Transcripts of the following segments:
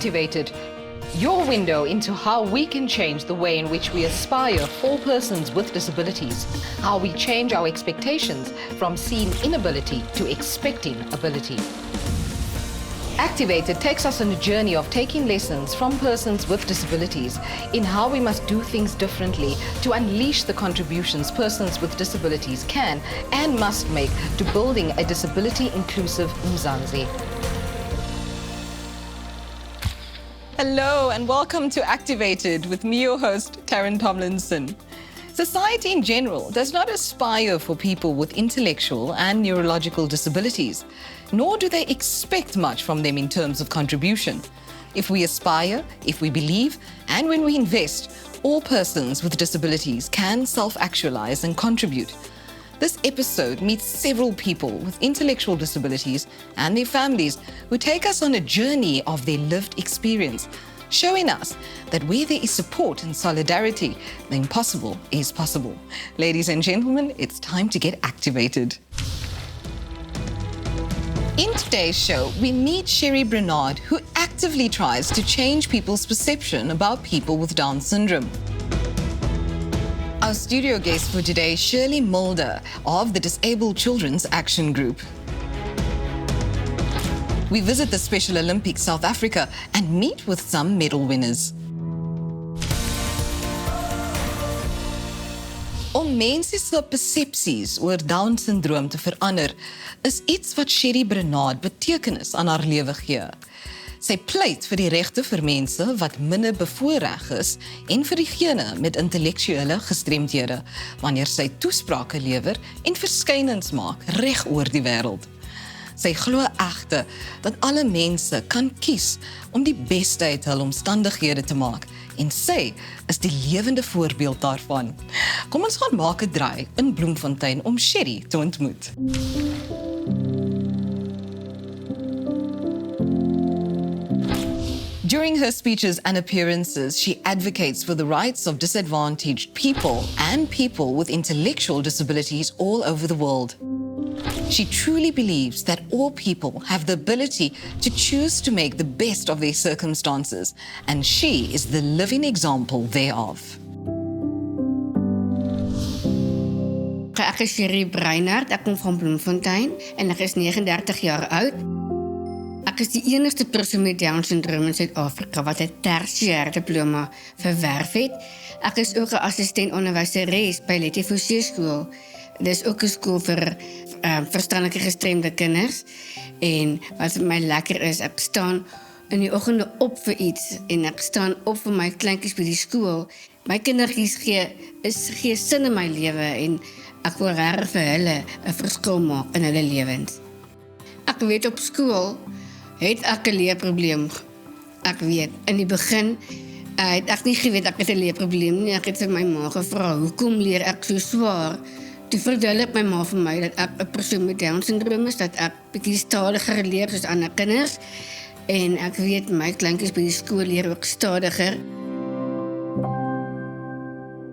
Activated, your window into how we can change the way in which we aspire for persons with disabilities, how we change our expectations from seeing inability to expecting ability. Activated takes us on a journey of taking lessons from persons with disabilities in how we must do things differently to unleash the contributions persons with disabilities can and must make to building a disability-inclusive Mzansi. Hello and welcome to Activated with me, your host, Taryn Tomlinson. Society in general does not aspire for people with intellectual and neurological disabilities, nor do they expect much from them in terms of contribution. If we aspire, if we believe, and when we invest, all persons with disabilities can self-actualise and contribute. This episode meets several people with intellectual disabilities and their families who take us on a journey of their lived experience, showing us that where there is support and solidarity, the impossible is possible. Ladies and gentlemen, it's time to get activated. In today's show, we meet Sheri Brynard, who actively tries to change people's perception about people with Down syndrome. Our studio guest for today is Shirley Mulder of the Disabled Children's Action Group. We visit the Special Olympics South Africa and meet with some medal winners. Om mense se persepsies oor Down syndroom te verander, is iets wat Sheri Brynard betekenis aan haar lewe gee. Sy pleit vir die regte vir mense wat minder bevoorreg is en vir diegene met intellektuele gestremdhede, wanneer sy toesprake lewer en verskynings maak reg oor die wêreld. Sy glo egte dat alle mense kan kies om die beste uit hul omstandighede te maak en sy is die lewende voorbeeld daarvan. Kom ons gaan maak 'n draai in Bloemfontein om Sheri te ontmoet. During her speeches and appearances, she advocates for the rights of disadvantaged people and people with intellectual disabilities all over the world. She truly believes that all people have the ability to choose to make the best of their circumstances, and she is the living example thereof. Ek is Sheri Brynard, ek kom van Bloemfontein en ek is 39 jaar oud. Ek is die enigste persoon met Down syndroom in Suid-Afrika wat 'n tersiêre diploma verwerf het. Ek is ook 'n assistent onderwyseres by Letty Forsie skool. Dis ook 'n skool vir verstandelike gestremde kinders. En wat vir my lekker is, ek staan in die oggende op vir iets en ek staan op vir my kleintjies by die skool. My kindertjies gee sin in my lewe en ek wil regtig vir hulle 'n verskil maak in hulle lewens. Ek weet op skool het ek 'n leerprobleem. Ek weet, in die begin het ek nie geweet ek het 'n leerprobleem nie. Ek het vir my ma gevra, hoekom leer ek so swaar? Toe verduidelik my ma vir my dat ek 'n persoon met Down syndroom is, dat ek bietjie stadiger leer soos ander kinders. En ek weet, my kleintjies by die skool leer ook stadiger.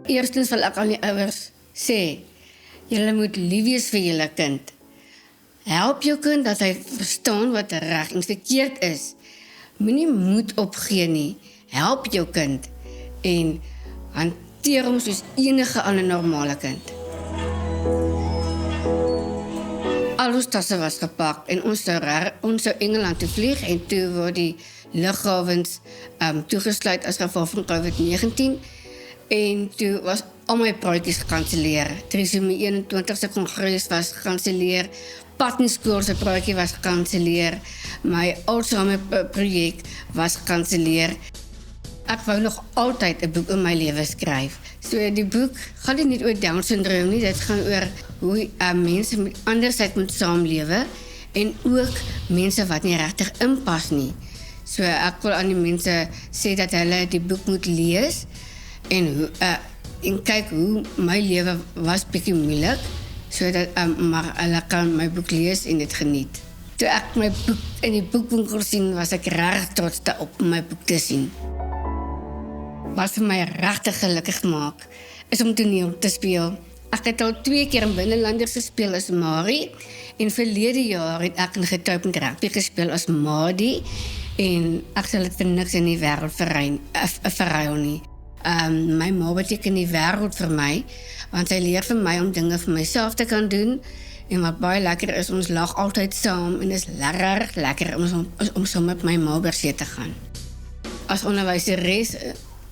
Eerstens wil ek aan die ouers sê, julle moet lief wees vir julle kind. Help jou kind dat hy verstaan wat reg en verkeerd is. Moenie moed opgee nie. Help jou kind en hanteer hom soos enige ander normale kind. Al ons tasse was gepak en ons sou Engeland toe vlieg en toe word die lughawens toegesluit as gevolg van COVID-19 en toe was al my praatjies gekanselleer. Trisomie 21 se kongres was gekanselleer. Pattenskool se praatjie was gekanselleer. My Alzheimer projek was gekanselleer. Ek wou nog altyd 'n boek in my lewe skryf. So die boek gaan nie net oor Down syndroom nie, dit gaan oor hoe mense met andersheid moet saamlewe en ook mense wat nie regtig inpas nie. So ek wil aan die mense sê dat hulle die boek moet lees en kyk hoe my lewe was bietjie moeilik, sodat maar hulle kan my boek lees en dit geniet. Toe ek my boek in die boekwinkel sien, was ek regtig trots op my boek te sien. Wat vir my regtig gelukkig maak, is om toneel te speel. Ek het al 2 keer in binnelanders gespeel as Marie, en verlede jaar het ek in getuipend rugby gespeel as Madie, En ek sal dit vir niks in die wêreld verruil nie. My ma beteken die wêreld vir my, want sy leer vir my om dinge vir myself te kan doen. En wat baie lekker is, ons lag altyd saam en is reg lekker om saam met my ma oor see te gaan. As onderwyseres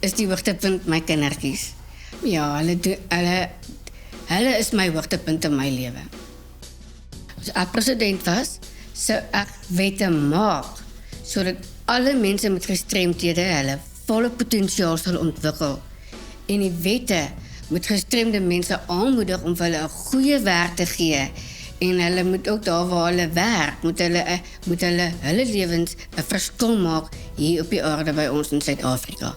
is die hoogtepunt my kindertjies. Ja, hulle is my hoogtepunt in my lewe. As ek president was, sou ek wette maak sodat alle mense met gestremthede hulle volle potensiaal sal ontwikkel. En die wette moet gestremde mense aanmoedig om vir hulle 'n goeie werk te gee. En hulle moet ook daar waar hulle werk, moet hulle lewens 'n verskil maak hier op die aarde by ons in Suid-Afrika.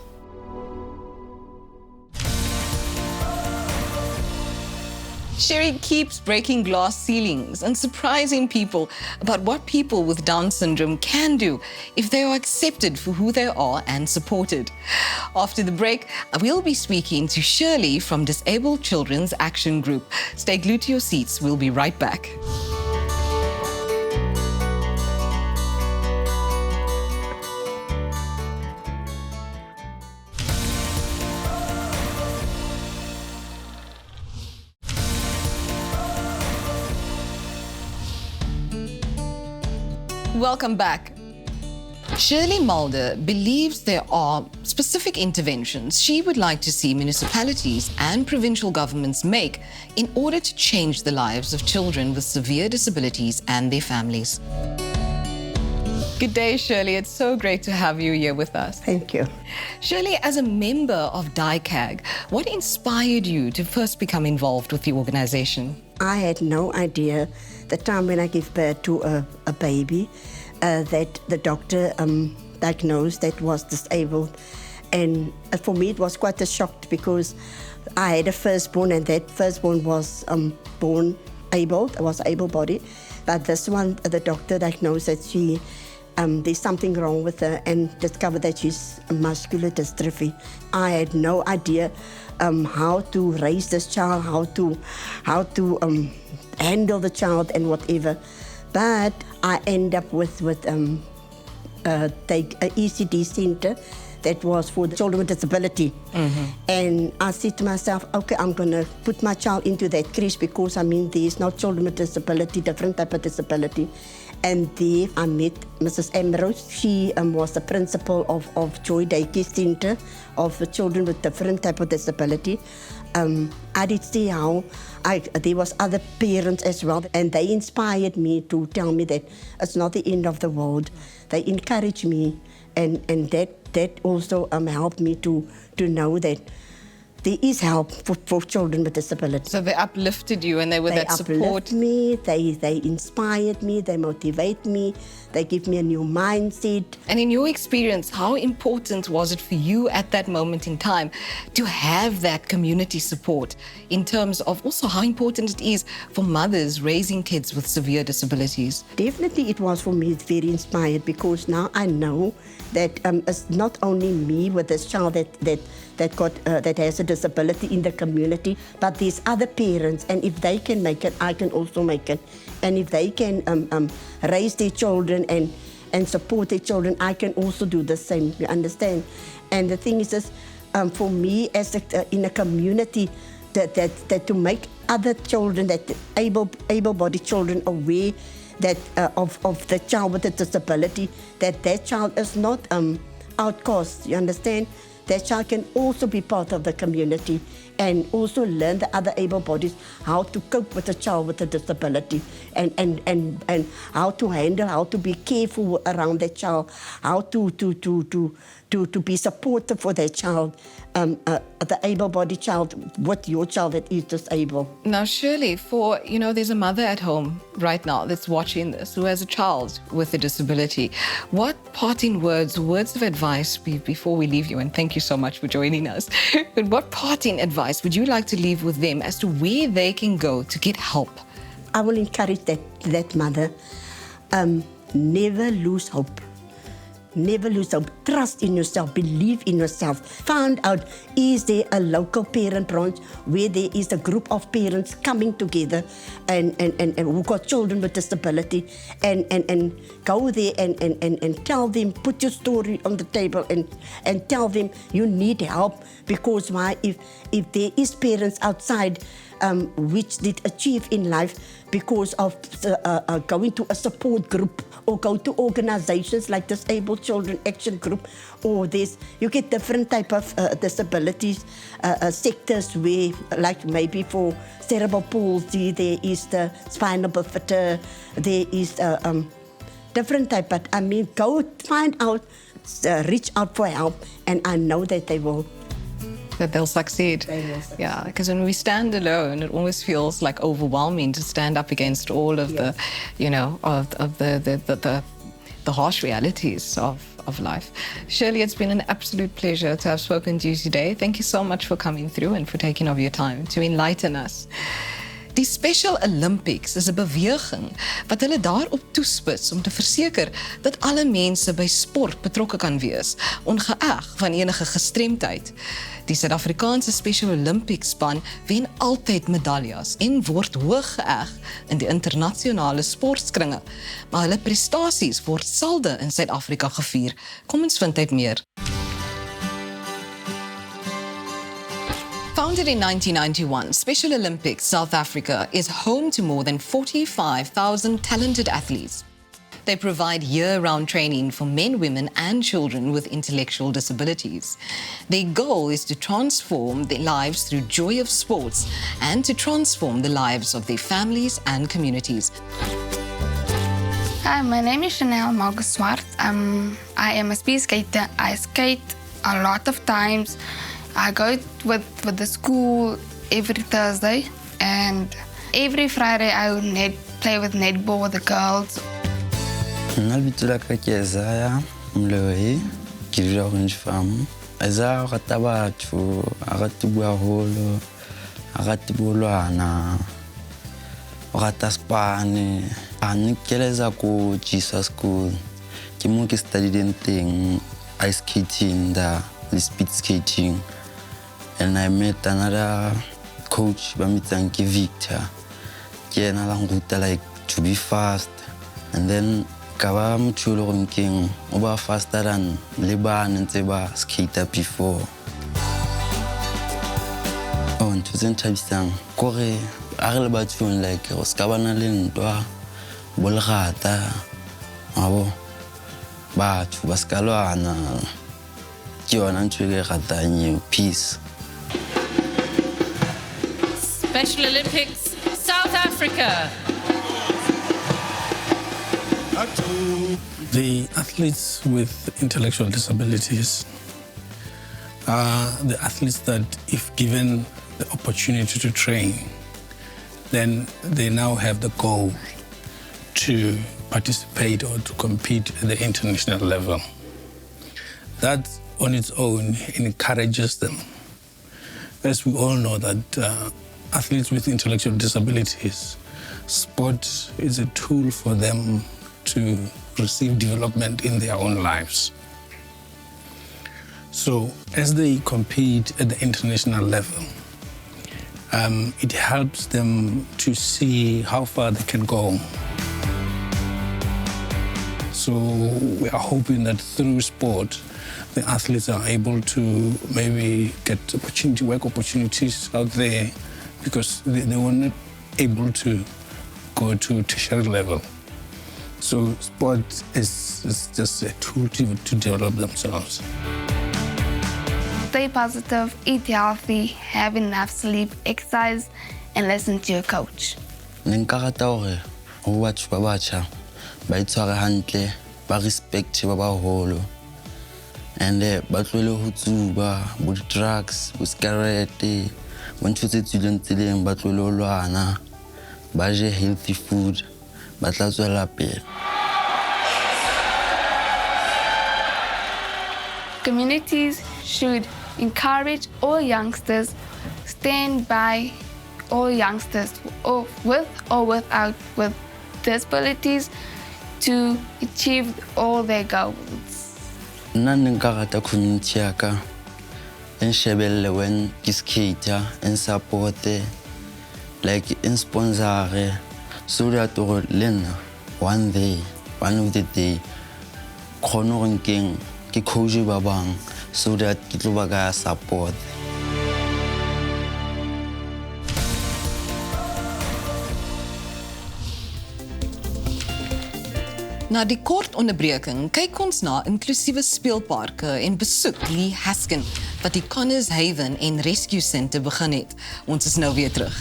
Sheri keeps breaking glass ceilings and surprising people about what people with Down syndrome can do if they are accepted for who they are and supported. After the break, we'll be speaking to Shirley from Disabled Children's Action Group. Stay glued to your seats. We'll be right back. Welcome back. Shirley Mulder believes there are specific interventions she would like to see municipalities and provincial governments make in order to change the lives of children with severe disabilities and their families. Good day, Shirley. It's so great to have you here with us. Thank you. Shirley, as a member of DICAG, what inspired you to first become involved with the organization? I had no idea the time when I gave birth to a baby that the doctor diagnosed that was disabled. And for me, it was quite a shock because I had a firstborn, and that firstborn was born was able-bodied. But this one, the doctor diagnosed that there's something wrong with her and discovered that she's muscular dystrophy. I had no idea how to raise this child, how to handle the child and whatever. But I end up with the ECD center that was for the children with disability. Mm-hmm. And I said to myself, okay, I'm going to put my child into that creche because, there's not children with disability, different type of disability. And there I met Mrs. Ambrose. She was the principal of Joy Daycare Center of the children with different type of disability. I did see how there was other parents as well, and they inspired me to tell me that it's not the end of the world. They encouraged me, and that also helped me to know that there is help for children with disabilities. So they uplifted you and they were that support. They uplift me, they inspired me, they motivate me, they give me a new mindset. And in your experience, how important was it for you at that moment in time to have that community support in terms of also how important it is for mothers raising kids with severe disabilities? Definitely it was for me very inspired because now I know that it's not only me with this child that has a disability in the community, but there's other parents, and if they can make it, I can also make it. And if they can raise their children and support their children, I can also do the same, you understand? And the thing is this, for me as in a community, that to make other children, that able-bodied children aware that of the child with a disability, that child is not outcast, you understand? That child can also be part of the community and also learn the other able bodies how to cope with a child with a disability and how to handle, how to be careful around that child, how to be supportive for that child, the able-bodied child with your child that is disabled. Now, Shirley, there's a mother at home right now that's watching this who has a child with a disability. What parting words of advice before we leave you, and thank you so much for joining us, but what parting advice would you like to leave with them as to where they can go to get help? I will encourage that mother, never lose hope. Never lose hope. Trust in yourself. Believe in yourself. Find out, is there a local parent branch where there is a group of parents coming together and who got children with disability, and go there and tell them, put your story on the table and tell them you need help, because why? If there is parents outside which did achieve in life because of going to a support group or go to organizations like Disabled Children Action Group, or you get different type of disabilities sectors where, like maybe for cerebral palsy, there is the spinal bifida, there is different type, but I mean, go find out, reach out for help, and I know that they will. That they'll succeed. Yeah, because when we stand alone, it always feels like overwhelming to stand up against all of the, of the harsh realities of life. Shirley, it's been an absolute pleasure to have spoken to you today. Thank you so much for coming through and for taking of your time to enlighten us. Die Special Olympics is 'n beweging wat hulle daarop toespits om te verseker dat alle mense by sport betrokke kan wees, ongeag van enige gestremdheid. Die Suid-Afrikaanse Special Olympics span wen altyd medaljes en word hoog geëg in die internasionale sportkringe, maar hulle prestasies word selde in Suid-Afrika gevier. Kom ons vind uit meer. Founded in 1991, Special Olympics South Africa is home to more than 45,000 talented athletes. They provide year-round training for men, women, and children with intellectual disabilities. Their goal is to transform their lives through joy of sports and to transform the lives of their families and communities. Hi, my name is Chanel Malgeswart. I am a speed skater. I skate a lot of times. I go with the school every Thursday, and every Friday I would play with netball with the girls. Nalbitula kakeza mloyi kirira orange farm. Eza katabathu akatubwa holo akatibulwana akataspane anikeleza ku Jesus school kimuke studied in ice skating, the speed skating, and I met another coach Bamitsanki Victor. Kena languta like to be fast, and then kaba mchulo king uba faster than Liban and Seba skater before. Oh, and to time Kore arel batun like oskabana lindwa bolgata abo but baskalwana kiona ntwege gata new peace. Special Olympics South Africa. The athletes with intellectual disabilities are the athletes that, if given the opportunity to train, then they now have the goal to participate or to compete at the international level. That on its own encourages them. As we all know that athletes with intellectual disabilities, sport is a tool for them to receive development in their own lives. So as they compete at the international level, it helps them to see how far they can go. So we are hoping that through sport, the athletes are able to maybe get work opportunities out there, because they were not able to go to tertiary level. So sport is just a tool to develop themselves. Stay positive, eat healthy, have enough sleep, exercise, and listen to your coach. Ninkakata hore ho batho ba batjha ba itshware hantle, ba respect ba baholo, and ba tlole ho tsuba bo drugs, bo cigarette, bo ntho tse tswileng tseleng, ba tlole ho lwana, ba je healthy food, ba tla tswela pele. Communities should encourage all youngsters, stand by all youngsters with or without with disabilities to achieve all their goals. Nna nka rata community ya ka en shebelle when ke skater en supporte like in sponsor so that or lena one of the day khono nkeng ke coach ba bang so that ke tlo ba ka support. Na die kort onderbreking kyk ons na inklusiewe speelparke en besoek Lee Haskin wat die Connors Haven en Rescue Centre begin het. Ons is nou weer terug.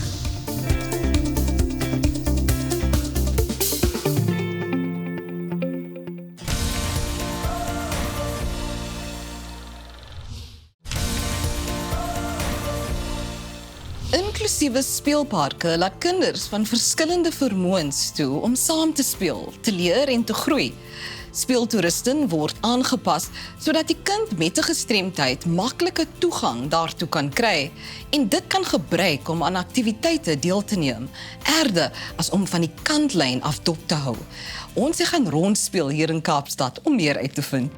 Inklusiewe speelparke laat kinders van verskillende vermoëns toe om saam te speel, te leer en te groei. Speeltoeristen word aangepas sodat die kind met 'n gestremdheid maklike toegang daartoe kan kry en dit kan gebruik om aan aktiwiteite deel te neem, eerder as om van die kantlyn af dop te hou. Ons gaan rondspeel hier in Kaapstad om meer uit te vind.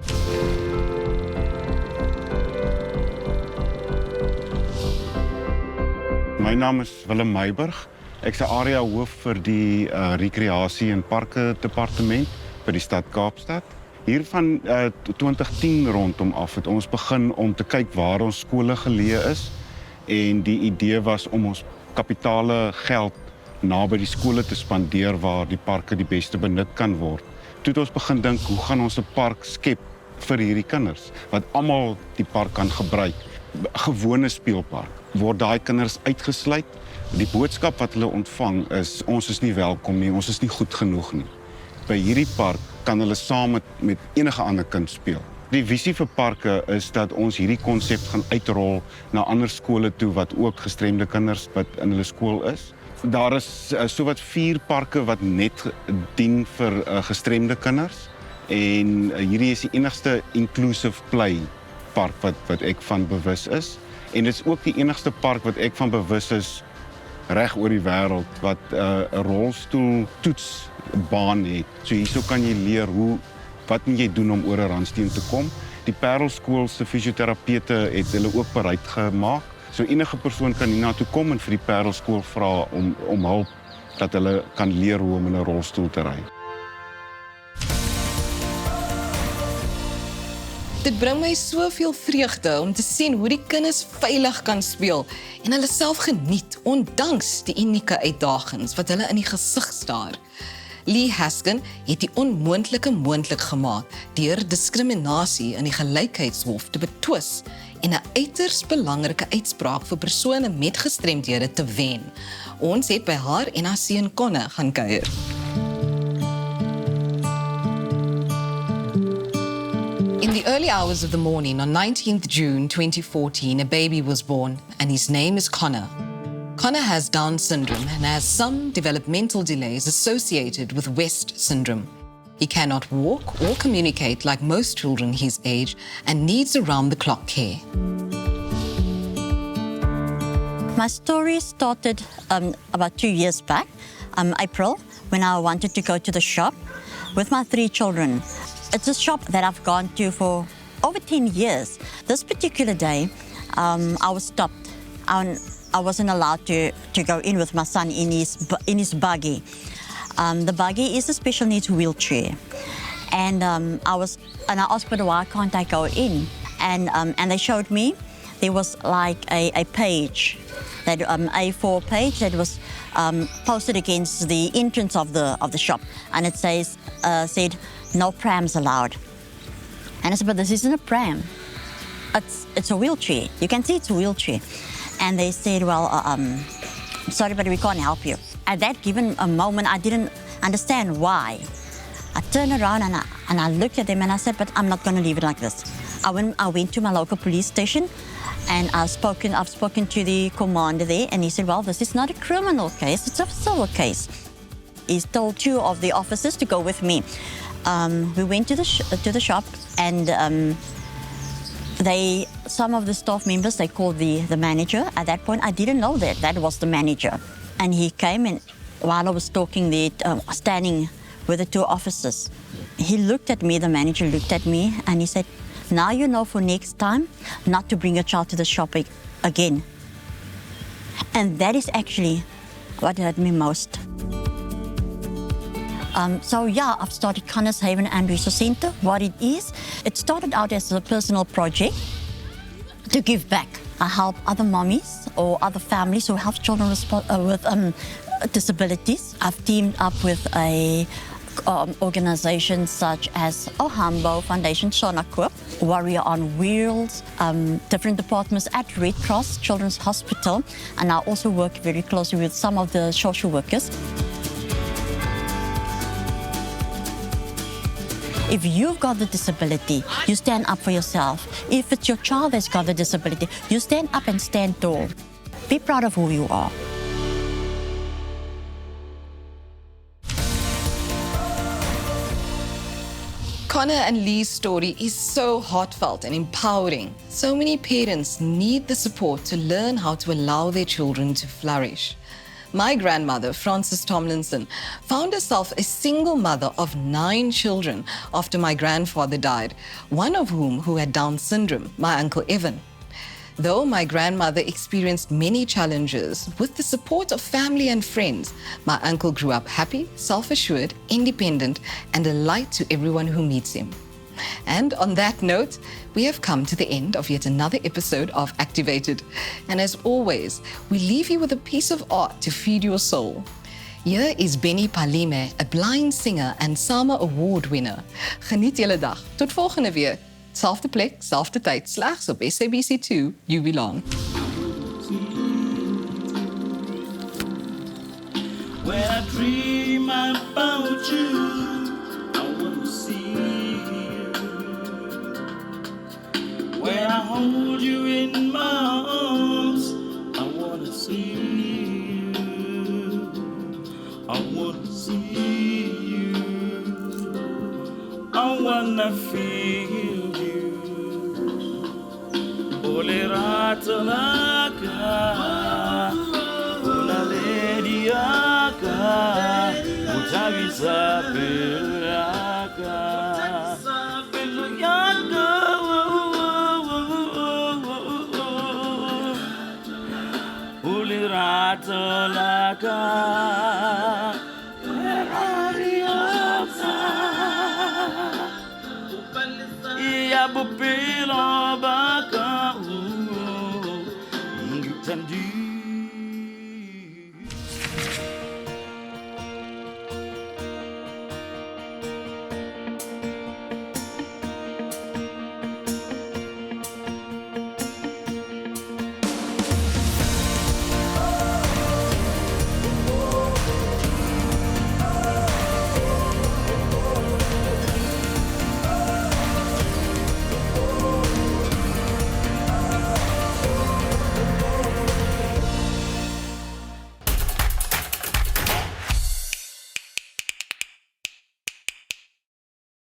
My naam is Willem Myburgh. Ek is 'n area hoof vir die rekreasie en parke departement by die stad Kaapstad. Hier van 2010 rondom af het ons begin om te kyk waar ons skole geleë is en die idee was om ons kapitale geld naby die skole te spandeer waar die parke die beste benut kan word. Toe het ons begin dink, hoe gaan ons 'n park skep vir hierdie kinders wat almal die park kan gebruik? Gewone speelpark. Word daai kinders uitgesluit? Die boodskap wat hulle ontvang is, ons is nie welkom nie, ons is nie goed genoeg nie. By hierdie park kan hulle saam met enige ander kind speel. Die visie vir parke is dat ons hierdie konsep gaan uitrol na ander skole toe wat ook gestremde kinders wat in hulle skool is. Daar is sowat 4 parke wat net dien vir gestremde kinders en hierdie is die enigste inclusive play park wat ek van bewus is. En dit is ook die enigste park wat ek van bewus is reg oor die wêreld wat 'n rolstoel toetsbaan het. So hierso kan jy leer wat moet jy doen om oor 'n randsteen te kom. Die Parelskool se fisioterapeute het hulle ook bereid gemaak. So enige persoon kan hiernatoe kom en vir die Parelskool vra om hulp dat hulle kan leer hoe om in 'n rolstoel te ry. Dit bring my soveel vreugde om te sien hoe die kinders veilig kan speel en hulle self geniet ondanks die unieke uitdagings wat hulle in die gesig staar. Lee Haskin het die onmoontlike moontlik gemaak deur diskriminasie in die Gelykheidshof te betwis en 'n uiters belangrike uitspraak vir persone met gestremdhede te wen. Ons het by haar en haar seun Conne gaan kuier. In the early hours of the morning on 19th June 2014, a baby was born and his name is Connor. Connor has Down syndrome and has some developmental delays associated with West syndrome. He cannot walk or communicate like most children his age and needs around-the-clock care. My story started about 2 years back, April, when I wanted to go to the shop with my 3 children. It's a shop that I've gone to for over 10 years. This particular day, I was stopped. I wasn't allowed to go in with my son in his buggy. The buggy is a special needs wheelchair, and I asked, but why can't I go in? And they showed me there was like a page, that A4 page that was posted against the entrance of the shop, and it said no prams allowed. And I said, but this isn't a pram. It's a wheelchair. You can see it's a wheelchair. And they said, well, sorry, but we can't help you. At that given a moment, I didn't understand why. I turned around and I looked at them and I said, but I'm not going to leave it like this. I went to my local police station and I've spoken to the commander there, and he said, well, this is not a criminal case, it's a civil case. He told 2 of the officers to go with me. We went to the shop, and some of the staff members, they called the manager. At that point, I didn't know that was the manager. And he came, and while I was talking there, standing with the 2 officers, he looked at me, the manager looked at me, and he said, Now you know for next time not to bring your child to the shop again. And that is actually what hurt me most. So yeah, I've started Connors Haven and Resource Centre. What it is, it started out as a personal project to give back. I help other mommies or other families who have children with disabilities. I've teamed up with a organizations such as Ohambo Foundation, Sonakoop, Warrior on Wheels, different departments at Red Cross Children's Hospital, and I also work very closely with some of the social workers. If you've got the disability, you stand up for yourself. If it's your child that's got the disability, you stand up and stand tall. Be proud of who you are. Connor and Lee's story is so heartfelt and empowering. So many parents need the support to learn how to allow their children to flourish. My grandmother, Frances Tomlinson, found herself a single mother of 9 children after my grandfather died, one of whom who had Down syndrome, my Uncle Evan. Though my grandmother experienced many challenges, with the support of family and friends, my uncle grew up happy, self-assured, independent, and a light to everyone who meets him. And on that note, we have come to the end of yet another episode of Activated. And as always, we leave you with a piece of art to feed your soul. Here is Benny Palime, a blind singer and SAMA Award winner. Geniet julle dag. Tot volgende week. Selfde plek, selfde tyd, slegs op SABC2, Jubilaan. When I dream about you, I want to see you. When I hold you in my arms, I want to see you. I want to see you. I want to feel you. Ole ratalaka, ola lediaka, utavisa pelaka, pelaka, ole ratalaka, iya bupila baka.